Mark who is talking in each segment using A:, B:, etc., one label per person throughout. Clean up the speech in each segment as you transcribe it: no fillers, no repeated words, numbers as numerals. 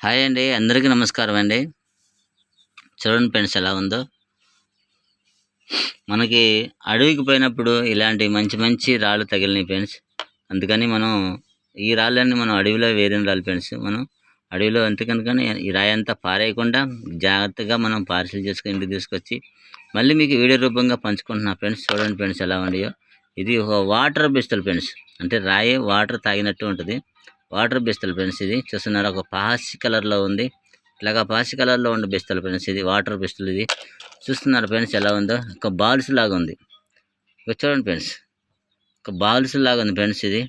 A: Hi అండి, అందరికీ నమస్కారం అండి. చూడండి ఫ్రెండ్స్ ఎలా ఉందో. మనకి అడవికి పోయినప్పుడు ఇలాంటి మంచి మంచి రాళ్ళు తగిలినాయి ఫ్రెండ్స్. అందుకని మనం ఈ రాళ్ళన్నీ మనం అడవిలో వేరిన రాళ్ళు ఫ్రెండ్స్. మనం అడవిలో అంతకనుకని ఈ రాయి అంతా పారేయకుండా జాగ్రత్తగా మనం పార్సిల్ చేసుకుని ఇంటికి తీసుకొచ్చి మళ్ళీ మీకు వీడియో రూపంగా పంచుకుంటున్నా ఫ్రెండ్స్. చూడండి ఫ్రెండ్స్ ఎలా ఉన్నాయో. ఇది ఒక వాటర్ బిస్టల్ ఫ్రెండ్స్, అంటే రాయి వాటర్ తాగినట్టు ఉంటుంది. Water pistol friends. ఇది చూస్తున్నారు, ఒక పాసి కలర్లో ఉంది. ఇట్లాగా పాసి కలర్లో ఉండే బిస్తలు ఫ్రెండ్స్. ఇది వాటర్ బిస్టల్. ఇది చూస్తున్నారు ఫ్రెండ్స్ ఎలా ఉందో. ఒక బాల్స్ లాగా ఉంది. ఇక చూడండి ఫ్రెండ్స్, ఒక బాల్స్ లాగా ఉంది ఫ్రెండ్స్. ఇది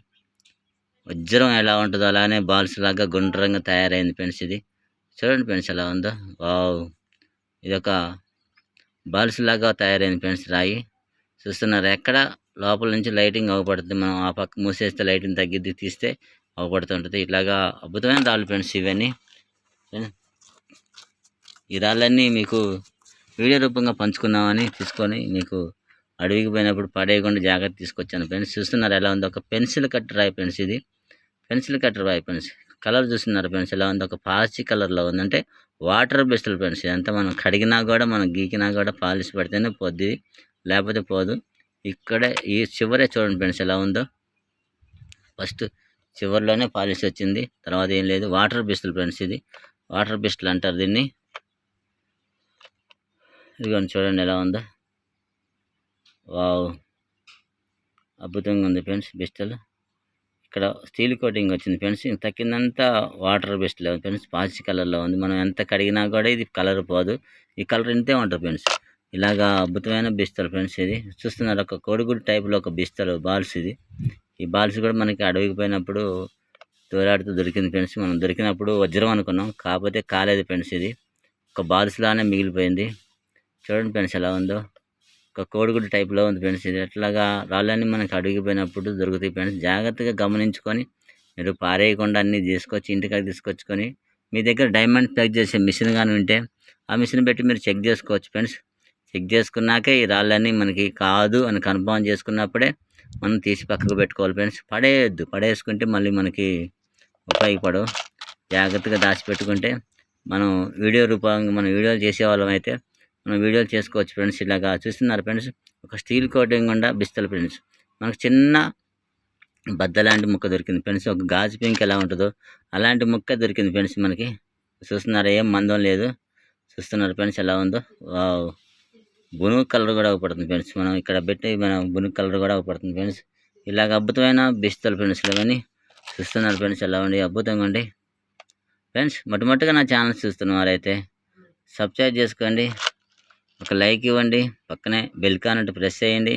A: వజ్రం ఎలా ఉంటుందో అలానే బాల్స్ లాగా గుండ్రంగా తయారైంది ఫ్రెండ్స్. ఇది చూడండి ఫ్రెండ్స్ ఎలా ఉందో. వావ్, ఇది ఒక బాల్స్ లాగా తయారైంది ఫ్రెండ్స్ రాయి. చూస్తున్నారు, ఎక్కడ లోపల నుంచి లైటింగ్ అవపడుతుంది. మనం ఆ పక్క మూసేస్తే లైటింగ్ తగ్గిద్ది, తీస్తే అవపడుతుంటుంది. ఇట్లాగా అద్భుతమైన రాళ్ళు ఫ్రెండ్స్ ఇవన్నీ. ఈ రాళ్ళన్నీ మీకు వీడియో రూపంగా పంచుకుందామని తీసుకొని మీకు అడవికి పోయినప్పుడు పడేయకుండా జాగ్రత్త తీసుకొచ్చాను ఫ్రెండ్స్. చూస్తున్నారు ఎలా ఉందో. ఒక పెన్సిల్ కట్టర్ రాయి ఫ్రెండ్స్. ఇది పెన్సిల్ కట్టర్ రాయి ఫ్రెండ్స్. కలర్ చూస్తున్నారు ఫ్రెండ్స్ ఎలా ఉందో. ఒక పాచి కలర్లో ఉంది, అంటే వాటర్ బెస్టల్ ఫ్రెండ్స్. ఇదంతా మనం కడిగినా కూడా మనం గీకినా కూడా పాలిష్ పడితేనే పోద్ది, లేకపోతే పోదు. ఇక్కడే ఈ చివరే చూడండి ఫ్రెండ్స్ ఎలా ఉందో. ఫస్ట్ చివరిలోనే పాలిష్ వచ్చింది, తర్వాత ఏం లేదు. Water pistol friends. ఇది వాటర్ బిస్టల్ అంటారు దీన్ని. ఇదిగోండి చూడండి ఎలా ఉందో. వావ్, అద్భుతంగా ఉంది ఫ్రెండ్స్ బిస్టల్. ఇక్కడ స్టీల్ కోటింగ్ వచ్చింది ఫ్రెండ్స్. తక్కిందంతా వాటర్ బిస్టల్ ఫ్రెండ్స్. పాచి కలర్లో ఉంది. మనం ఎంత కడిగినా కూడా ఇది కలర్ పోదు. ఈ కలర్ ఇంతే ఉంటుంది ఫ్రెండ్స్. ఇలాగా అద్భుతమైన బిస్తలు ఫ్రెండ్స్. ఇది చూస్తున్నారు, ఒక కోడిగుడ్డు టైప్లో ఒక బిస్తలు బాల్స్. ఇది ఈ బాల్స్ కూడా మనకి అడవికి పోయినప్పుడు తోలాడుతూ దొరికింది ఫ్రెండ్స్. మనం దొరికినప్పుడు వజ్రం అనుకున్నాం, కాకపోతే కాలేదు ఫ్రెండ్స్. ఇది ఒక బాల్స్ లానే మిగిలిపోయింది. చూడండి ఫ్రెండ్స్ ఎలా ఉందో. ఒక కోడిగుడ్డు టైప్లో ఉంది ఫ్రెండ్స్. ఇది అట్లాగా రాళ్ళన్నీ మనకి అడవికి పోయినప్పుడు దొరుకుతాయి ఫ్రెండ్స్. జాగ్రత్తగా గమనించుకొని మీరు పారేయకుండా అన్నీ తీసుకొచ్చి ఇంటికి తీసుకొచ్చుకొని మీ దగ్గర డైమండ్ ప్లగ్ చేసే మిషన్ కానీ ఉంటే ఆ మిషన్ పెట్టి మీరు చెక్ చేసుకోవచ్చు ఫ్రెండ్స్. చెక్ చేసుకున్నాకే ఈ రాళ్ళన్నీ మనకి కాదు అని కన్ఫర్మ్ చేసుకున్నప్పుడే మనం తీసి పక్కకు పెట్టుకోవాలి ఫ్రెండ్స్. పడేయద్దు, పడేసుకుంటే మళ్ళీ మనకి ఉపయోగపడవు. జాగ్రత్తగా దాచిపెట్టుకుంటే మనం వీడియో రూపంగా మనం వీడియోలు చేసేవాళ్ళం అయితే మనం వీడియోలు చేసుకోవచ్చు ఫ్రెండ్స్. ఇలాగా చూస్తున్నారు ఫ్రెండ్స్, ఒక స్టీల్ కోటింగ్ ఉండ బిస్తలు ఫ్రెండ్స్. మనకు చిన్న బద్ద లాంటి ముక్క దొరికింది ఫ్రెండ్స్. ఒక గాజు పెంక్ ఎలా ఉంటుందో అలాంటి ముక్క దొరికింది ఫ్రెండ్స్ మనకి. చూస్తున్నారు, ఏం మందం లేదు. చూస్తున్నారు ఫ్రెండ్స్ ఎలా ఉందో. వావ్, బునుగు కలర్ కూడా అవపడుతుంది ఫ్రెండ్స్. మనం ఇక్కడ పెట్టి మనం బునుగు కలర్ కూడా అవపడుతుంది ఫ్రెండ్స్. ఇలాగ అద్భుతమైన బిస్తలు ఫ్రెండ్స్ ఇవన్నీ. చూస్తున్నారు ఫ్రెండ్స్ ఎలా ఉండి, అద్భుతంగా ఉండి ఫ్రెండ్స్. మొట్టమొదటిగా నా ఛానల్ చూస్తున్న వారైతే సబ్స్క్రైబ్ చేసుకోండి, ఒక లైక్ ఇవ్వండి, పక్కనే బెల్ కానట్టు ప్రెస్ చేయండి.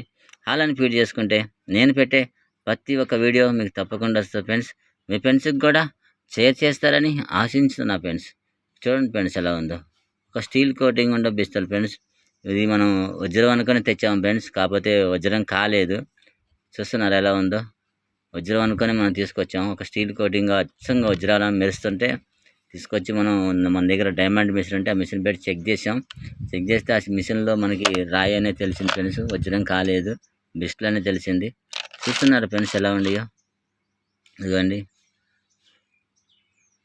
A: హాలని ఫీడ్ చేసుకుంటే నేను పెట్టే ప్రతి ఒక్క వీడియో మీకు తప్పకుండా వస్తుంది ఫ్రెండ్స్. మీ ఫ్రెండ్స్కి కూడా షేర్ చేస్తారని ఆశించుతున్నా ఫ్రెండ్స్. చూడండి ఫ్రెండ్స్ ఎలా ఉందో. ఒక స్టీల్ కోటింగ్ ఉండే బిస్తలు ఫ్రెండ్స్. ఇది మనం వజ్రం అనుకొని తెచ్చాము ఫ్రెండ్స్, కాకపోతే వజ్రం కాలేదు. చూస్తున్నారు ఎలా ఉందో. వజ్రం అనుకొని మనం తీసుకొచ్చాము. ఒక స్టీల్ కోటింగ్ అచ్చంగా వజ్రాలను మెరుస్తుంటే తీసుకొచ్చి మనం మన దగ్గర డైమండ్ మిషన్ ఉంటే ఆ మిషన్ పెట్టి చెక్ చేసాం. చెక్ చేస్తే ఆ మిషన్లో మనకి రాయి అనేది తెలిసింది ఫ్రెండ్స్. వజ్రం కాలేదు, బిస్టల్ అనేది తెలిసింది. చూస్తున్నారు ఫ్రెండ్స్ ఎలా ఉండియో. ఇదిగోండి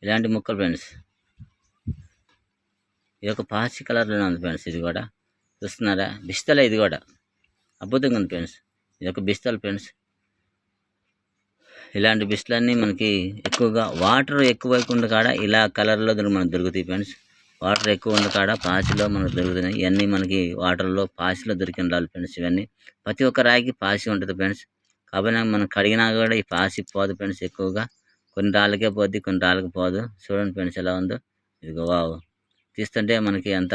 A: ఇలాంటి ముక్కలు ఫ్రెండ్స్. ఇది ఒక పాచి కలర్లోనే ఉంది ఫ్రెండ్స్. ఇది కూడా చూస్తున్నారా, బిస్తలే. ఇది కూడా అద్భుతంగా ఉంది ఫ్రెండ్స్. ఇది ఒక బిస్తల్ ఫ్రెండ్స్. ఇలాంటి బిస్టలన్నీ మనకి ఎక్కువగా వాటర్ ఎక్కువ ఉన్న కాడ ఇలా కలర్లో మనకు దొరుకుతాయి ఫ్రెండ్స్. వాటర్ ఎక్కువ ఉన్న కాడ పాచిలో మనకు దొరుకుతున్నాయి. ఇవన్నీ మనకి వాటర్లో పాచిలో దొరికిన రాళ్ళు ఫ్రెండ్స్. ఇవన్నీ ప్రతి ఒక్క రాయికి పాచి ఉంటుంది ఫ్రెండ్స్. కాబట్టి మనం కడిగినా కూడా ఈ పాచి పోదు ఫ్రెండ్స్. ఎక్కువగా కొన్ని రాళ్ళకే పోద్ది, కొన్ని రాళ్ళకి పోదు. చూడండి ఫ్రెండ్స్ ఎలా ఉందో. ఇదిగో వావ్, తీస్తుంటే మనకి అంత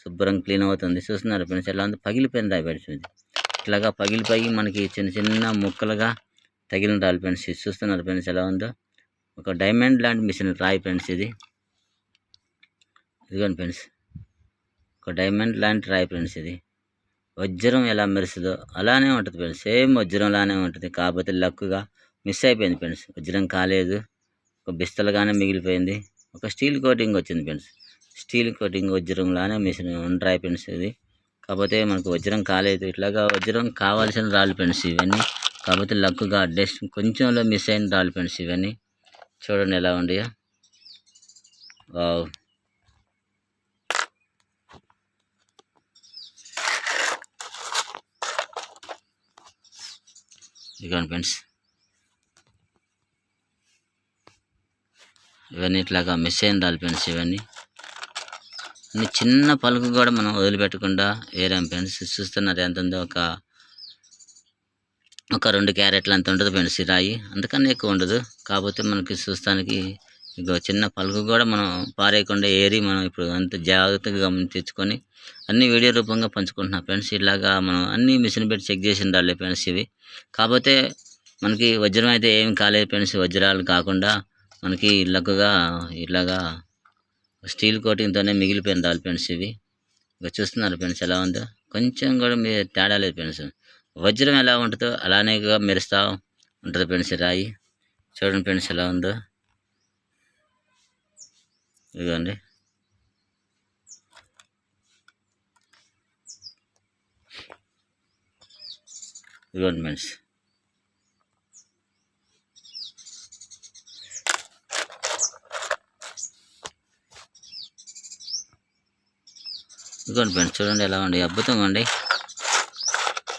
A: శుభ్రం క్లీన్ అవుతుంది. చూస్తున్నారు ఫ్రెండ్స్ ఎలా ఉందో. పగిలిపోయిన రాయి ఫ్రెండ్స్. ఇది ఇట్లాగా పగిలిపోయి మనకి చిన్న చిన్న ముక్కలుగా తగిలిన రాళ్ళు ఫ్రెండ్స్. చూస్తున్నారు ఫ్రెండ్స్ ఎలా ఉందో. ఒక డైమండ్ లాంటి మిషన్ రాయి ఫ్రెండ్స్. ఇది ఇదిగోండి ఫ్రెండ్స్, ఒక డైమండ్ లాంటి రాయి ఫ్రెండ్స్. ఇది వజ్రం ఎలా మెరుస్తుందో అలానే ఉంటుంది ఫ్రెండ్స్. సేమ్ వజ్రం లానే ఉంటుంది, కాకపోతే లక్కుగా మిస్ అయిపోయింది ఫ్రెండ్స్. వజ్రం కాలేదు, ఒక బిస్తలుగానే మిగిలిపోయింది. ఒక స్టీల్ కోటింగ్ వచ్చింది ఫ్రెండ్స్. స్టీల్ కోటింగ్ వజ్రం లానే మిషన్ రాయి ఫ్రెండ్స్. ఇది కాకపోతే మనకు వజ్రం కాలేదు. ఇట్లాగా వజ్రం కావాల్సిన రాళ్ళు ఫ్రెండ్స్ ఇవన్నీ. కాకపోతే లక్కుగా జస్ట్ కొంచెంలో మిస్ అయిన రాళ్ళు ఫ్రెండ్స్ ఇవన్నీ. చూడండి ఎలా ఉండయో. వావ్. ఇదిగోండి ఫ్రెండ్స్, ఇవన్నీ ఇట్లాగా మిస్ అయిన రాలి ఫ్రెండ్స్. ఇవన్నీ చిన్న పలుకు కూడా మనం వదిలిపెట్టకుండా ఏరాం ఫ్రెండ్స్. చూస్తున్నారు ఎంత ఉందో, ఒక 2 క్యారెట్లు అంత ఉంటుంది ఫ్రెండ్స్ ఈ రాయి, అంతకన్నా ఎక్కువ ఉండదు. కాకపోతే మనకి చూస్తానికి ఇగో చిన్న పలుకు కూడా మనం పారేయకుండా ఏరి మనం ఇప్పుడు అంత జాగ్రత్తగా గమనించుకొని అన్ని వీడియో రూపంగా పంచుకుంటున్నాం ఫ్రెండ్స్. ఇలాగా మనం అన్ని మిషన్ పెట్టి చెక్ చేసి ఉండాలి ఫ్రెండ్స్ ఇవి. కాకపోతే మనకి వజ్రం అయితే ఏం కాలేదు ఫ్రెండ్స్. వజ్రాలు కాకుండా మనకి ఇలాగా స్టీల్ కోటింగ్తోనే మిగిలిపోయిన రాలి ఫ్రెండ్స్ ఇవి. ఇక చూస్తున్నారు ఫ్రెండ్స్ ఎలా ఉందో, కొంచెం కూడా మీరు తేడా లేదు ఫ్రెండ్స్. వజ్రం ఎలా ఉంటుందో అలానే మెరుస్తూ ఉంటుంది ఫ్రెండ్స్ రాయి. చూడండి ఫ్రెండ్స్ ఎలా ఉందో. ఇదిగోండి, ఇదిగోండి ఫ్రెండ్స్. ఇదిగోండి ఫ్రెండ్స్, చూడండి ఎలా ఉండి, అద్భుతంగా ఉండి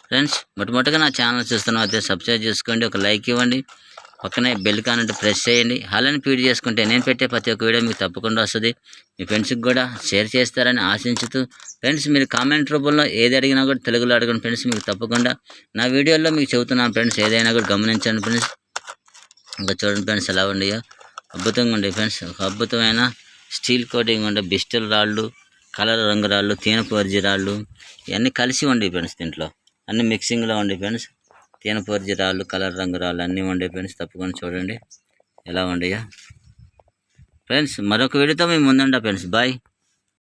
A: ఫ్రెండ్స్. మొట్టమొదటిగా నా ఛానల్ చూస్తున్నా అయితే సబ్స్క్రైబ్ చేసుకోండి, ఒక లైక్ ఇవ్వండి, పక్కనే బెల్ కానంటే ప్రెస్ చేయండి. అలానే ఫీడ్ చేసుకుంటే నేను పెట్టే ప్రతి ఒక్క వీడియో మీకు తప్పకుండా వస్తుంది. మీ ఫ్రెండ్స్కి కూడా షేర్ చేస్తారని ఆశించుతూ ఫ్రెండ్స్, మీరు కామెంట్ రూపంలో ఏది అడిగినా కూడా తెలుగులో అడగండి ఫ్రెండ్స్. మీకు తప్పకుండా నా వీడియోలో మీకు చెబుతున్నాను ఫ్రెండ్స్, ఏదైనా కూడా గమనించండి ఫ్రెండ్స్. ఇంకా చూడండి ఫ్రెండ్స్ ఎలా ఉండయో, అద్భుతంగా ఉండే ఫ్రెండ్స్. ఒక అద్భుతమైన స్టీల్ కోటింగ్ ఉండే బిస్టల్ రాళ్ళు, కలర్ రంగు రాళ్ళు, తేనెపూర్జి రాళ్ళు ఇవన్నీ కలిసి ఉండే ఫ్రెండ్స్. దీంట్లో అన్ని మిక్సింగ్లో ఉండే ఫ్రెండ్స్. తేనెపూర్జి రాళ్ళు, కలర్ రంగు రాళ్ళు అన్నీ ఉండే ఫ్రెండ్స్. తప్పకుండా చూడండి ఎలా ఉండయో ఫ్రెండ్స్. మరొక వీడియోతో మేము ముందుంటా ఫ్రెండ్స్. బాయ్.